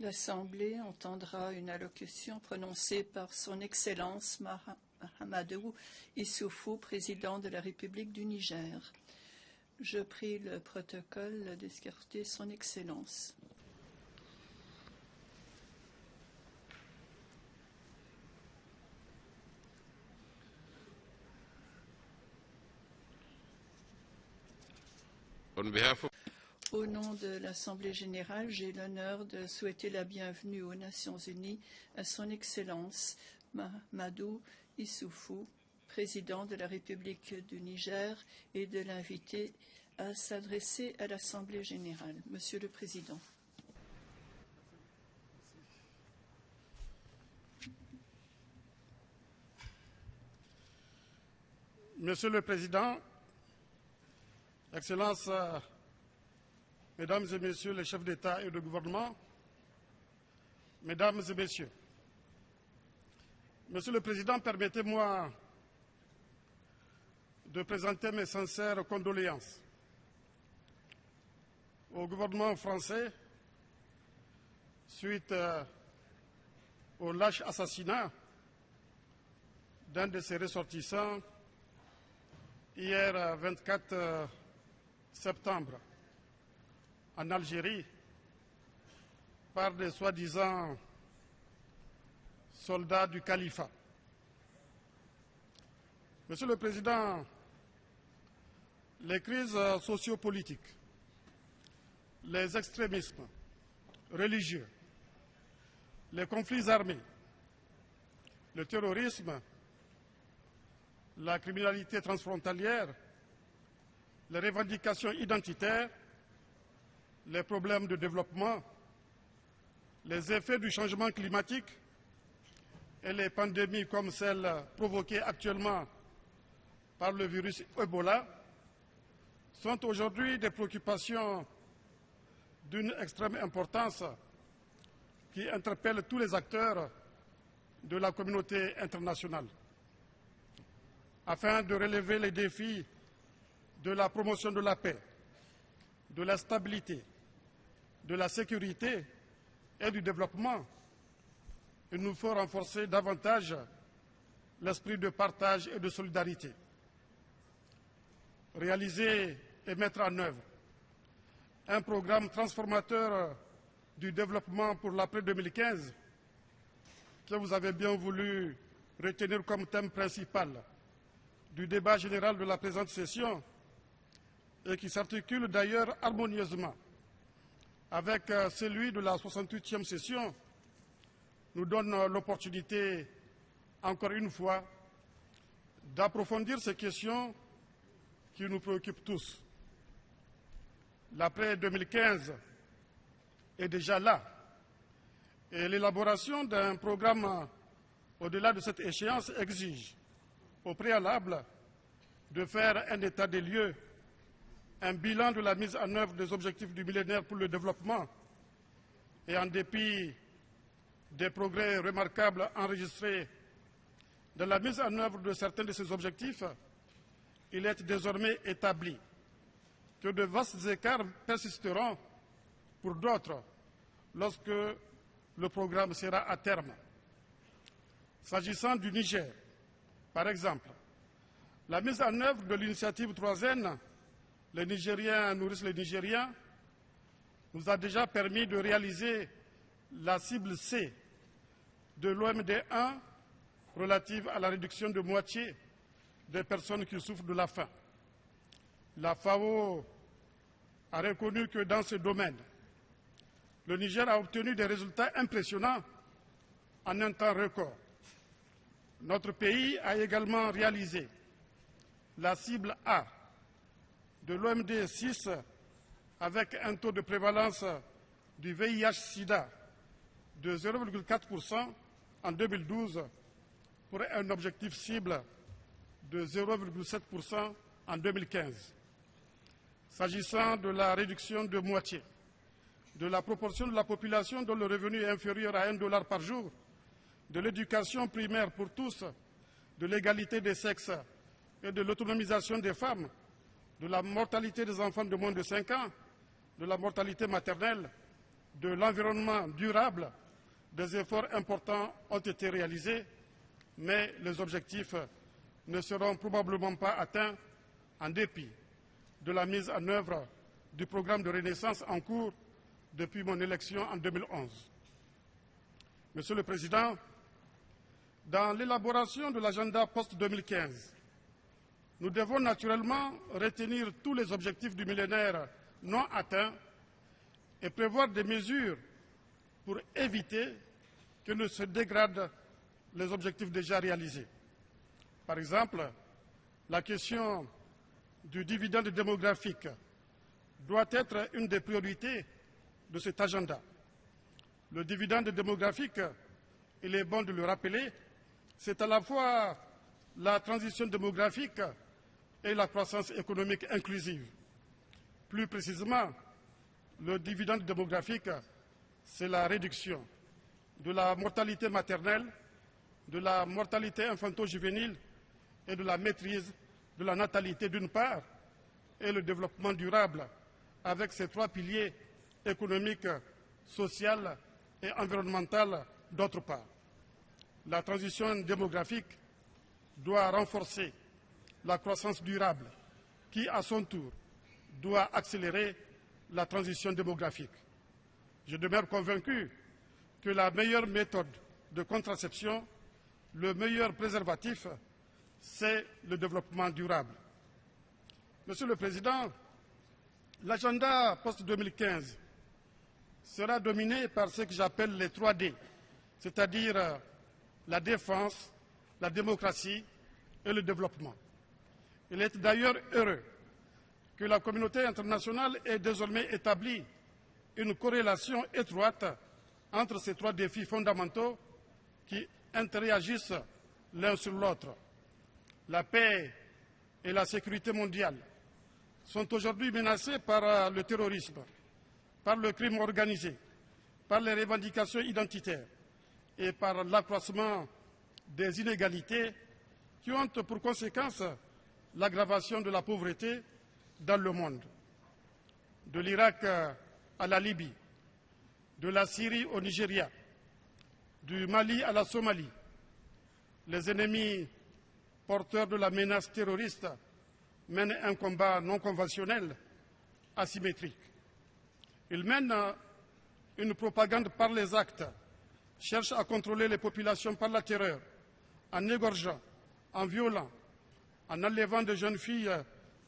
L'Assemblée entendra une allocution prononcée par Son Excellence Mahamadou Issoufou, président de la République du Niger. Je prie le protocole d'escorter Son Excellence. Au nom de l'Assemblée générale, j'ai l'honneur de souhaiter la bienvenue aux Nations unies à Son Excellence Mahamadou Issoufou, président de la République du Niger, et de l'inviter à s'adresser à l'Assemblée générale. Monsieur le Président. Monsieur le Président, Excellences, Mesdames et Messieurs les chefs d'État et de gouvernement, Mesdames et Messieurs, Monsieur le Président, permettez-moi de présenter mes sincères condoléances au gouvernement français suite au lâche assassinat d'un de ses ressortissants hier 24 septembre en Algérie par des soi-disant soldats du califat. Monsieur le Président, les crises sociopolitiques, les extrémismes religieux, les conflits armés, le terrorisme, la criminalité transfrontalière, les revendications identitaires, les problèmes de développement, les effets du changement climatique et les pandémies comme celle provoquée actuellement par le virus Ebola sont aujourd'hui des préoccupations d'une extrême importance qui interpellent tous les acteurs de la communauté internationale. Afin de relever les défis de la promotion de la paix, de la stabilité, de la sécurité et du développement, il nous faut renforcer davantage l'esprit de partage et de solidarité. Réaliser et mettre en œuvre un programme transformateur du développement pour l'après 2015 que vous avez bien voulu retenir comme thème principal du débat général de la présente session et qui s'articule d'ailleurs harmonieusement avec celui de la 68e session, nous donne l'opportunité, encore une fois, d'approfondir ces questions qui nous préoccupent tous. L'après 2015 est déjà là et l'élaboration d'un programme au-delà de cette échéance exige, au préalable, de faire un état des lieux, un bilan de la mise en œuvre des objectifs du millénaire pour le développement et en dépit des progrès remarquables enregistrés dans la mise en œuvre de certains de ces objectifs, il est désormais établi que de vastes écarts persisteront pour d'autres lorsque le programme sera à terme. S'agissant du Niger, par exemple, la mise en œuvre de l'initiative 3N, les Nigériens nourrissent les Nigériens, nous a déjà permis de réaliser la cible C de l'OMD 1 relative à la réduction de moitié des personnes qui souffrent de la faim. La FAO a reconnu que dans ce domaine, le Niger a obtenu des résultats impressionnants en un temps record. Notre pays a également réalisé la cible A de l'OMD 6 avec un taux de prévalence du VIH-Sida de 0,4% en 2012 pour un objectif cible de 0,7% en 2015. S'agissant de la réduction de moitié de la proportion de la population dont le revenu est inférieur à $1 par jour, de l'éducation primaire pour tous, de l'égalité des sexes et de l'autonomisation des femmes, de la mortalité des enfants de moins de 5 ans, de la mortalité maternelle, de l'environnement durable, des efforts importants ont été réalisés, mais les objectifs ne seront probablement pas atteints en dépit de la mise en œuvre du programme de renaissance en cours depuis mon élection en 2011. Monsieur le Président, dans l'élaboration de l'agenda post-2015, nous devons naturellement retenir tous les objectifs du millénaire non atteints et prévoir des mesures pour éviter que ne se dégradent les objectifs déjà réalisés. Par exemple, la question du dividende démographique doit être une des priorités de cet agenda. Le dividende démographique, il est bon de le rappeler, c'est à la fois la transition démographique et la croissance économique inclusive. Plus précisément, le dividende démographique, c'est la réduction de la mortalité maternelle, de la mortalité infanto-juvénile et de la maîtrise de la natalité d'une part, et le développement durable avec ses trois piliers économiques, social et environnemental d'autre part. La transition démographique doit renforcer la croissance durable qui, à son tour, doit accélérer la transition démographique. Je demeure convaincu que la meilleure méthode de contraception, le meilleur préservatif, c'est le développement durable. Monsieur le Président, l'agenda post-2015 sera dominé par ce que j'appelle les 3D, c'est-à-dire la défense, la démocratie et le développement. Il est d'ailleurs heureux que la communauté internationale ait désormais établi une corrélation étroite entre ces 3 défis fondamentaux qui interagissent l'un sur l'autre. La paix et la sécurité mondiale sont aujourd'hui menacées par le terrorisme, par le crime organisé, par les revendications identitaires et par l'accroissement des inégalités qui ont pour conséquence l'aggravation de la pauvreté dans le monde. De l'Irak à la Libye, de la Syrie au Nigeria, du Mali à la Somalie, les ennemis porteurs de la menace terroriste mènent un combat non conventionnel, asymétrique. Ils mènent une propagande par les actes, cherchent à contrôler les populations par la terreur, en égorgeant, en violant, en enlevant de jeunes filles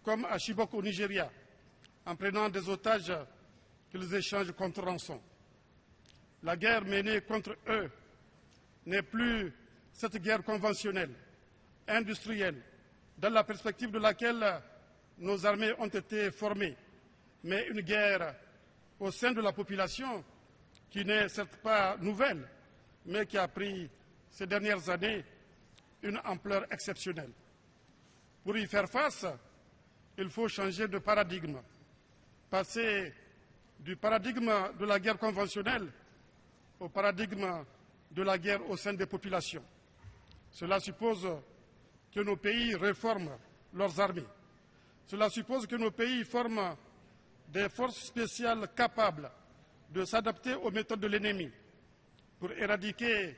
comme à Chibok au Nigeria, en prenant des otages qu'ils échangent contre rançon. La guerre menée contre eux n'est plus cette guerre conventionnelle, industrielle, dans la perspective de laquelle nos armées ont été formées, mais une guerre au sein de la population qui n'est certes pas nouvelle, mais qui a pris ces dernières années une ampleur exceptionnelle. Pour y faire face, il faut changer de paradigme, passer du paradigme de la guerre conventionnelle au paradigme de la guerre au sein des populations. Cela suppose que nos pays réforment leurs armées. Cela suppose que nos pays forment des forces spéciales capables de s'adapter aux méthodes de l'ennemi pour éradiquer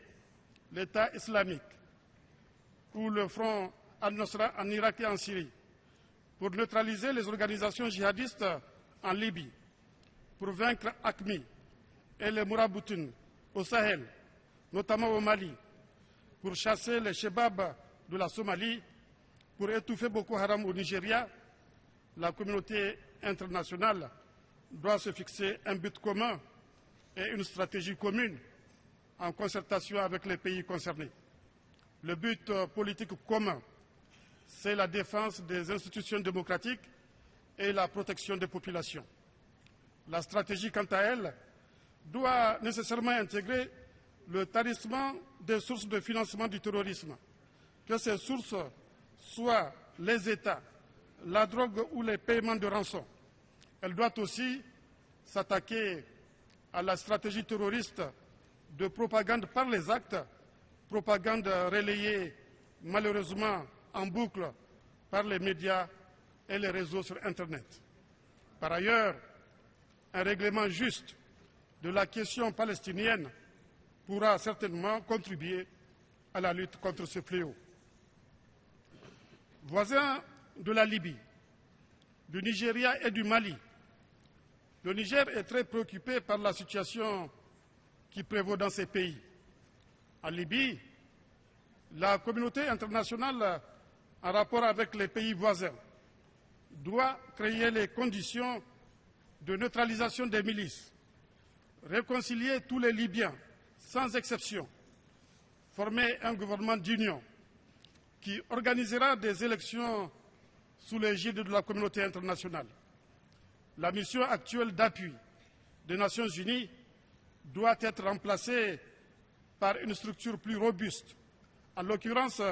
l'État islamique ou le Front al-Nusra en Irak et en Syrie, pour neutraliser les organisations djihadistes en Libye, pour vaincre AQMI et les Mouraboutines au Sahel, notamment au Mali, pour chasser les Chebabs de la Somalie, pour étouffer Boko Haram au Nigeria. La communauté internationale doit se fixer un but commun et une stratégie commune en concertation avec les pays concernés. Le but politique commun, c'est la défense des institutions démocratiques et la protection des populations. La stratégie, quant à elle, doit nécessairement intégrer le tarissement des sources de financement du terrorisme, que ces sources soient les États, la drogue ou les paiements de rançon. Elle doit aussi s'attaquer à la stratégie terroriste de propagande par les actes, propagande relayée malheureusement en boucle par les médias et les réseaux sur Internet. Par ailleurs, un règlement juste de la question palestinienne pourra certainement contribuer à la lutte contre ce fléau. Voisins de la Libye, du Nigeria et du Mali, le Niger est très préoccupé par la situation qui prévaut dans ces pays. En Libye, la communauté internationale, en rapport avec les pays voisins, doit créer les conditions de neutralisation des milices, réconcilier tous les Libyens, sans exception, former un gouvernement d'union qui organisera des élections sous l'égide de la communauté internationale. La mission actuelle d'appui des Nations Unies doit être remplacée par une structure plus robuste, en l'occurrence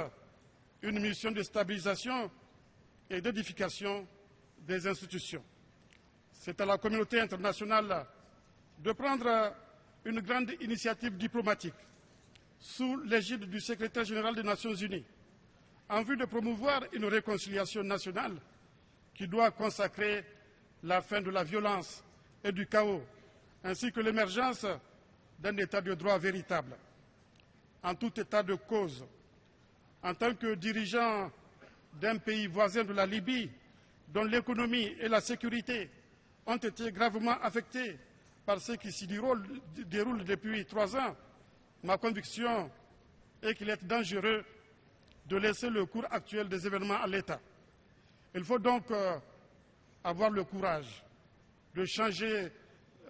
une mission de stabilisation et d'édification des institutions. C'est à la communauté internationale de prendre une grande initiative diplomatique sous l'égide du secrétaire général des Nations Unies en vue de promouvoir une réconciliation nationale qui doit consacrer la fin de la violence et du chaos, ainsi que l'émergence d'un état de droit véritable. En tout état de cause, en tant que dirigeant d'un pays voisin de la Libye, dont l'économie et la sécurité ont été gravement affectées par ce qui s'y déroule depuis 3 ans, ma conviction est qu'il est dangereux de laisser le cours actuel des événements à l'État. Il faut donc avoir le courage de changer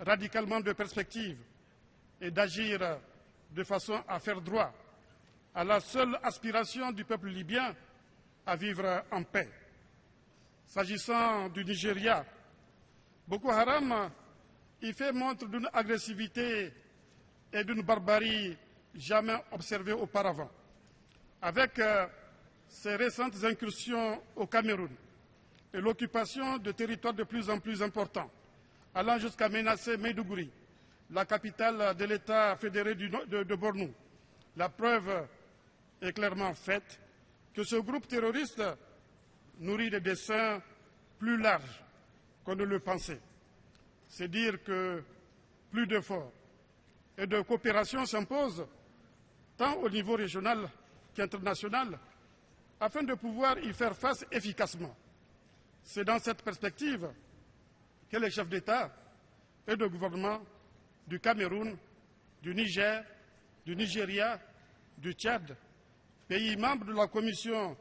radicalement de perspective et d'agir de façon à faire droit à la seule aspiration du peuple libyen à vivre en paix. S'agissant du Nigeria, Boko Haram y fait montre d'une agressivité et d'une barbarie jamais observées auparavant. Avec ces récentes incursions au Cameroun et l'occupation de territoires de plus en plus importants, allant jusqu'à menacer Maiduguri, la capitale de l'État fédéré de Borno, la preuve est clairement faite que ce groupe terroriste nourrit des desseins plus larges qu'on ne le pensait. C'est dire que plus d'efforts et de coopération s'imposent, tant au niveau régional qu'international, afin de pouvoir y faire face efficacement. C'est dans cette perspective que les chefs d'État et de gouvernement du Cameroun, du Niger, du Nigeria, du Tchad, pays membres de la Commission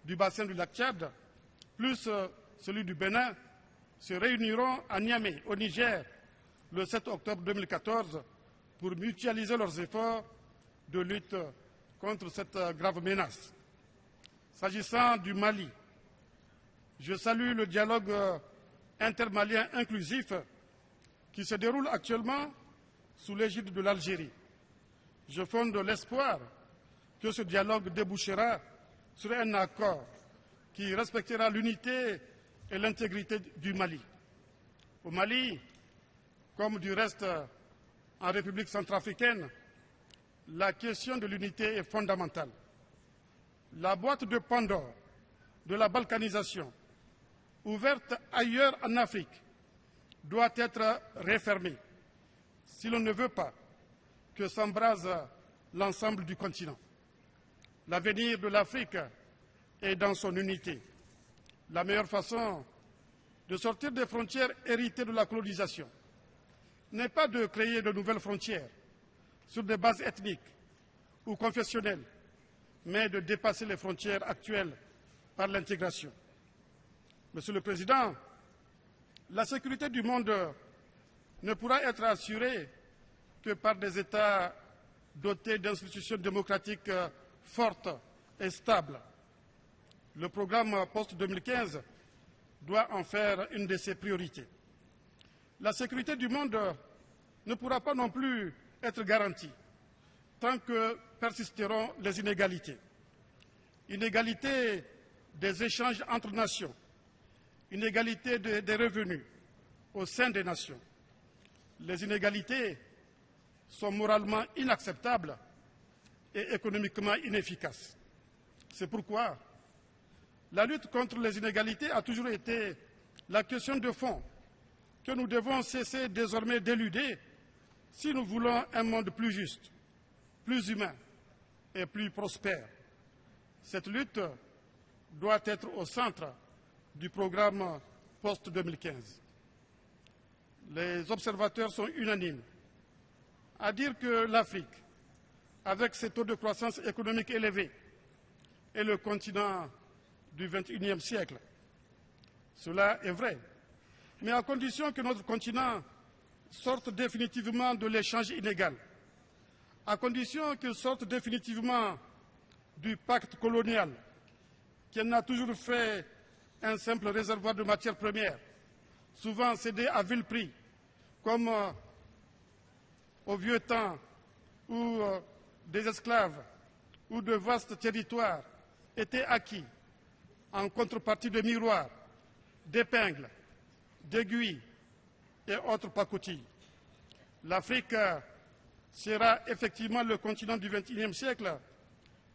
du bassin du lac Tchad, plus celui du Bénin, se réuniront à Niamey, au Niger, le 7 octobre 2014, pour mutualiser leurs efforts de lutte contre cette grave menace. S'agissant du Mali, je salue le dialogue intermalien inclusif qui se déroule actuellement sous l'égide de l'Algérie. Je fonde l'espoir que ce dialogue débouchera sur un accord qui respectera l'unité et l'intégrité du Mali. Au Mali, comme du reste en République centrafricaine, la question de l'unité est fondamentale. La boîte de Pandore de la balkanisation, ouverte ailleurs en Afrique, doit être refermée si l'on ne veut pas que s'embrase l'ensemble du continent. L'avenir de l'Afrique est dans son unité. La meilleure façon de sortir des frontières héritées de la colonisation n'est pas de créer de nouvelles frontières sur des bases ethniques ou confessionnelles, mais de dépasser les frontières actuelles par l'intégration. Monsieur le Président, la sécurité du monde ne pourra être assurée que par des États dotés d'institutions démocratiques fortes et stables. Le programme post-2015 doit en faire une de ses priorités. La sécurité du monde ne pourra pas non plus être garantie tant que persisteront les inégalités. Inégalité des échanges entre nations, inégalité des revenus au sein des nations. Les inégalités sont moralement inacceptables et économiquement inefficaces. C'est pourquoi la lutte contre les inégalités a toujours été la question de fond que nous devons cesser désormais d'éluder Si nous voulons un monde plus juste, plus humain et plus prospère, cette lutte doit être au centre du programme post-2015. Les observateurs sont unanimes à dire que l'Afrique, avec ses taux de croissance économique élevés, est le continent du XXIe siècle. Cela est vrai, mais à condition que notre continent sorte définitivement de l'échange inégal, à condition qu'il sorte définitivement du pacte colonial, qui en a toujours fait un simple réservoir de matières premières, souvent cédé à vil prix, comme au vieux temps où des esclaves ou de vastes territoires étaient acquis en contrepartie de miroirs, d'épingles, d'aiguilles et autres pacotilles. L'Afrique sera effectivement le continent du XXIe siècle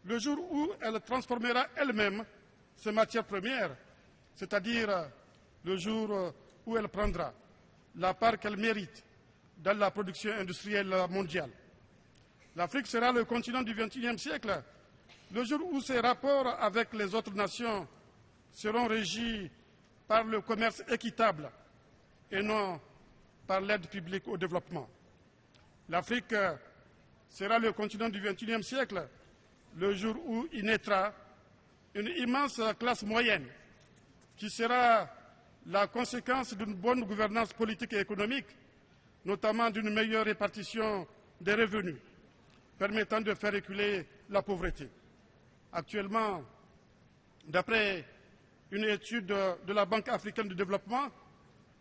le jour où elle transformera elle-même ses matières premières, c'est-à-dire le jour où elle prendra la part qu'elle mérite dans la production industrielle mondiale. L'Afrique sera le continent du XXIe siècle le jour où ses rapports avec les autres nations seront régis par le commerce équitable et non par l'aide publique au développement. L'Afrique sera le continent du XXIe siècle le jour où y naîtra une immense classe moyenne qui sera la conséquence d'une bonne gouvernance politique et économique, notamment d'une meilleure répartition des revenus, permettant de faire reculer la pauvreté. Actuellement, d'après une étude de la Banque africaine de développement,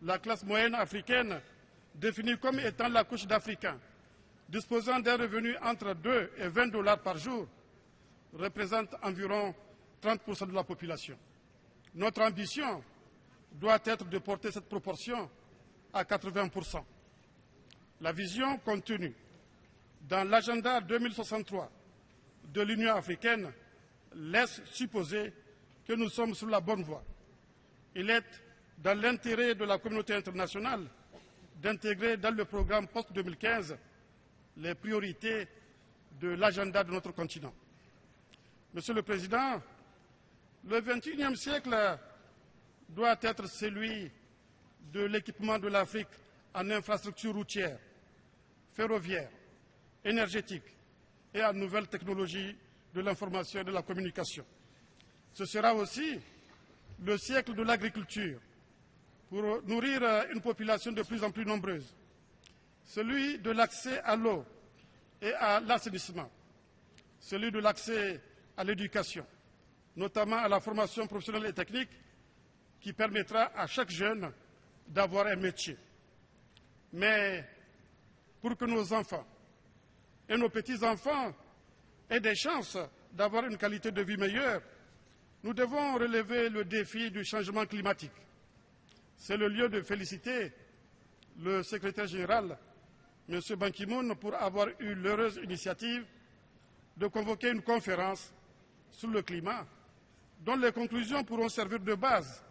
la classe moyenne africaine, définie comme étant la couche d'Africains, disposant d'un revenu entre 2 et 20 $ par jour, représente environ 30% de la population. Notre ambition doit être de porter cette proportion à 80%. La vision contenue dans l'agenda 2063 de l'Union africaine laisse supposer que nous sommes sur la bonne voie. Il est dans l'intérêt de la communauté internationale d'intégrer dans le programme post-2015 les priorités de l'agenda de notre continent. Monsieur le Président, le XXIe siècle doit être celui de l'équipement de l'Afrique en infrastructures routières, ferroviaires, énergétiques et en nouvelles technologies de l'information et de la communication. Ce sera aussi le siècle de l'agriculture pour nourrir une population de plus en plus nombreuse, celui de l'accès à l'eau et à l'assainissement, celui de l'accès à l'éducation, notamment à la formation professionnelle et technique qui permettra à chaque jeune d'avoir un métier. Mais pour que nos enfants et nos petits-enfants aient des chances d'avoir une qualité de vie meilleure, nous devons relever le défi du changement climatique. C'est le lieu de féliciter le secrétaire général, M. Ban Ki-moon, pour avoir eu l'heureuse initiative de convoquer une conférence sur le climat, dont les conclusions pourront servir de base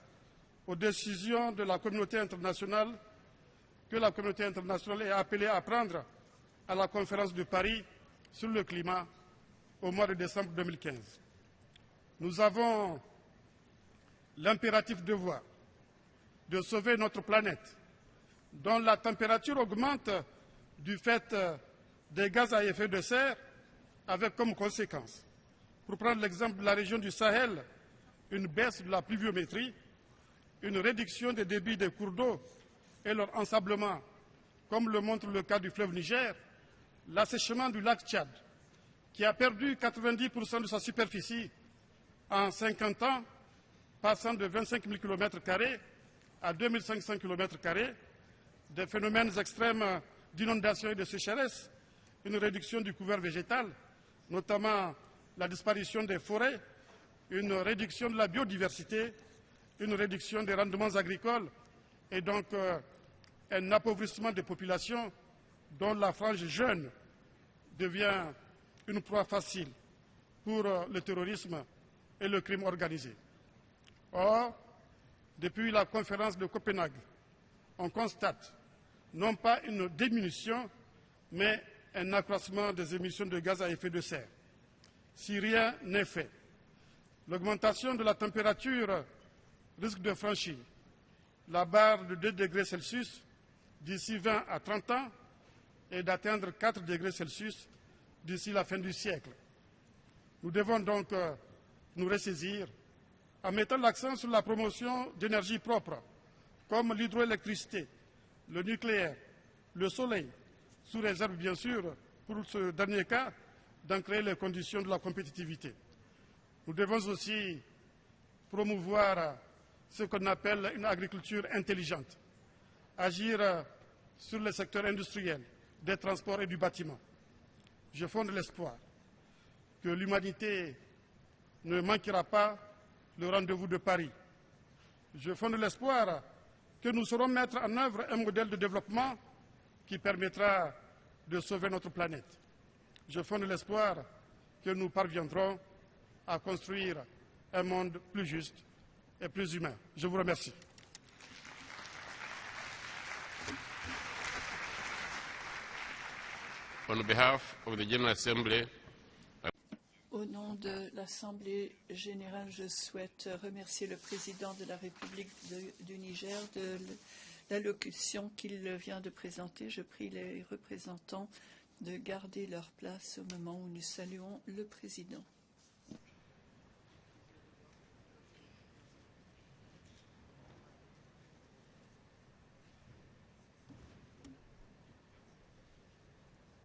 aux décisions de la communauté internationale que la communauté internationale est appelée à prendre à la conférence de Paris sur le climat au mois de décembre 2015. Nous avons l'impératif devoir de sauver notre planète, dont la température augmente du fait des gaz à effet de serre, avec comme conséquence, pour prendre l'exemple de la région du Sahel, une baisse de la pluviométrie, une réduction des débits des cours d'eau et leur ensablement, comme le montre le cas du fleuve Niger, l'assèchement du lac Tchad, qui a perdu 90% de sa superficie en 50 ans, passant de 25 000 km² à 2 500 km², des phénomènes extrêmes d'inondation et de sécheresse, une réduction du couvert végétal, notamment la disparition des forêts, une réduction de la biodiversité, une réduction des rendements agricoles et donc un appauvrissement des populations dont la frange jeune devient une proie facile pour le terrorisme et le crime organisé. Or, depuis la conférence de Copenhague, on constate non pas une diminution, mais un accroissement des émissions de gaz à effet de serre. Si rien n'est fait, l'augmentation de la température risque de franchir la barre de 2 degrés Celsius d'ici 20 à 30 ans et d'atteindre 4 degrés Celsius d'ici la fin du siècle. Nous devons donc nous ressaisir en mettant l'accent sur la promotion d'énergies propres, comme l'hydroélectricité, le nucléaire, le soleil, sous réserve bien sûr, pour ce dernier cas, d'en créer les conditions de la compétitivité. Nous devons aussi promouvoir ce qu'on appelle une agriculture intelligente, agir sur les secteurs industriels, des transports et du bâtiment. Je fonde l'espoir que l'humanité ne manquera pas le rendez-vous de Paris. Je fonde l'espoir que nous saurons mettre en œuvre un modèle de développement qui permettra de sauver notre planète. Je fonde l'espoir que nous parviendrons à construire un monde plus juste et plus humain. Je vous remercie. On behalf of the General Assembly, Au nom de l'Assemblée générale, je souhaite remercier le président de la République du Niger de l'allocution qu'il vient de présenter. Je prie les représentants de garder leur place au moment où nous saluons le président.